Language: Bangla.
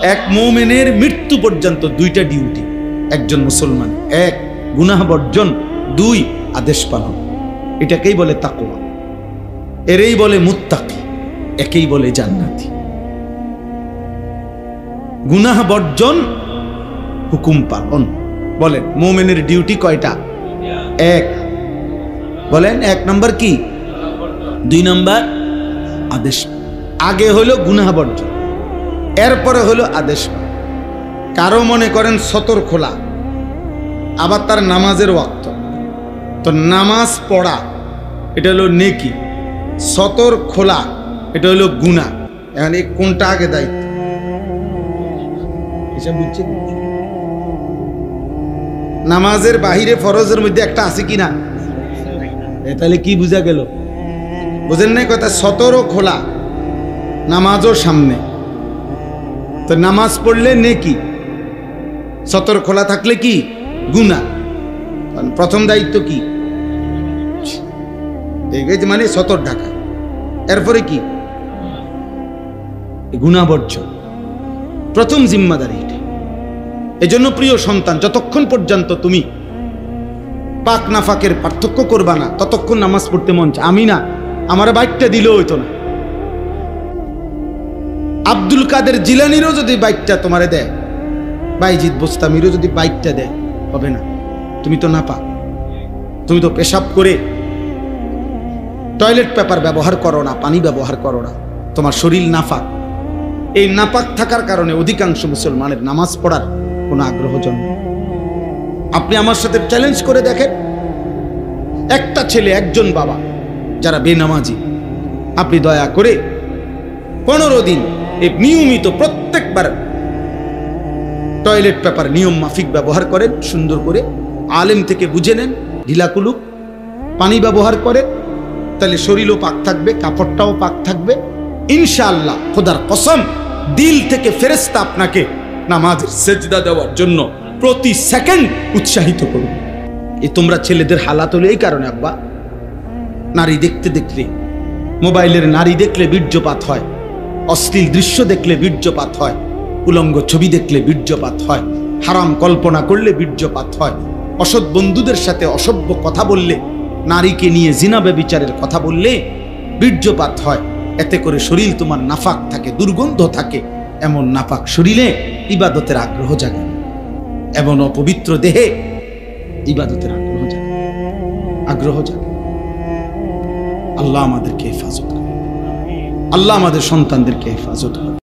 এক মুমিনের মৃত্যু পর্যন্ত দুইটা ডিউটি একজন মুসলমান, এক গুনাহ বর্জন, দুই আদেশ পালন। এটাকেই বলে তাকওয়া, এরই বলে মুত্তাকি, একেই বলে জান্নাতি। গুনাহ বর্জন, হুকুম পালন। বলেন মুমিনের ডিউটি কয়টা? এক। বলেন এক নম্বর কি? দুই নম্বর আদেশ। আগে হলো গুনাহ বর্জন, এরপরে হলো আদেশ। কারো মনে করেন সতর খোলা, আবার তার নামাজের ওয়াক্ত, তো নামাজ পড়া এটা হলো নেকি, সতর খোলা এটা হলো গুনাহ। এখন এই কোনটা আগে দায়িত্ব? এসব বুঝছেন? নামাজের বাহিরে ফরজের মধ্যে একটা আছে কিনা? তাহলে কি বুঝা গেল? বুঝেন নাই কথা? সতরও খোলা, নামাজও সামনে। তো নামাজ পড়লে নেকি, সতর খোলা থাকলে কি গুনাহ। প্রথম দায়িত্ব কি? মানে সতর ঢাকা, এরপরে কি? গুনাহ বর্জন। প্রথম জিম্মাদারি এটা। এজন্য প্রিয় সন্তান, যতক্ষণ পর্যন্ত তুমি পাক নাফাকের পার্থক্য করবা না, ততক্ষণ নামাজ পড়তে মন চায়। আমি না, আমার বাইকটা দিলেও হইতো না। আব্দুল কাদের জিলানিরও যদি বাইকটা তোমারে দেয়, বাইজিদ বোস্তামিরও যদি বাইকটা দেয়, হবে না। তুমি তো নাপাক, তুমি তো পেশাব করে টয়লেট পেপার ব্যবহার করো না, পানি ব্যবহার করো না, তোমার শরীর নাপাক। এই নাপাক থাকার কারণে অধিকাংশ মুসলমানের নামাজ পড়ার কোনো আগ্রহ জন্মে। আপনি আমার সাথে চ্যালেঞ্জ করে দেখেন, একটা ছেলে, একজন বাবা যারা বেনামাজি, আপনি দয়া করে 15 দিন এই নিয়মিত প্রত্যেকবার টয়লেট পেপার নিয়ম মাফিক ব্যবহার করেন, সুন্দর করে আলেম থেকে বুঝে নেন, ঢিলাকুলুক পানি ব্যবহার করেন, তাহলে শরীরও পাক থাকবে, কাপড়টাও পাক থাকবে ইনশাআল্লাহ। খোদার কসম, দিল থেকে ফেরেশতা আপনাকে নামাজের সেজদা দেওয়ার জন্য প্রতি সেকেন্ড উৎসাহিত করবে। এই তোমরা ছেলেদের হালাত হলো এই কারণে, আব্বা নারী দেখতে দেখলে, মোবাইলের নারী দেখলে বীর্যপাত হয়, অশ্লীল দৃশ্য দেখলে বীর্যপাত হয়, উলঙ্গ ছবি দেখলে বীর্যপাত হয়, হারাম কল্পনা করলে বীর্যপাত হয়, অসৎ বন্ধুদের সাথে অসভ্য কথা বললে, নারীকে নিয়ে জিনা ব্যভিচারের কথা বললে বীর্যপাত হয়। এতে করে শরীর তোমার নাফাক থাকে, দুর্গন্ধ থাকে। এমন নাপাক শরীরে ইবাদতের আগ্রহ জাগে, এমন অপবিত্র দেহে ইবাদতের আগ্রহ জাগে। আল্লাহ আমাদেরকে হেফাজত করে, আল্লাহ আমাদের সন্তানদেরকে হেফাজত করে।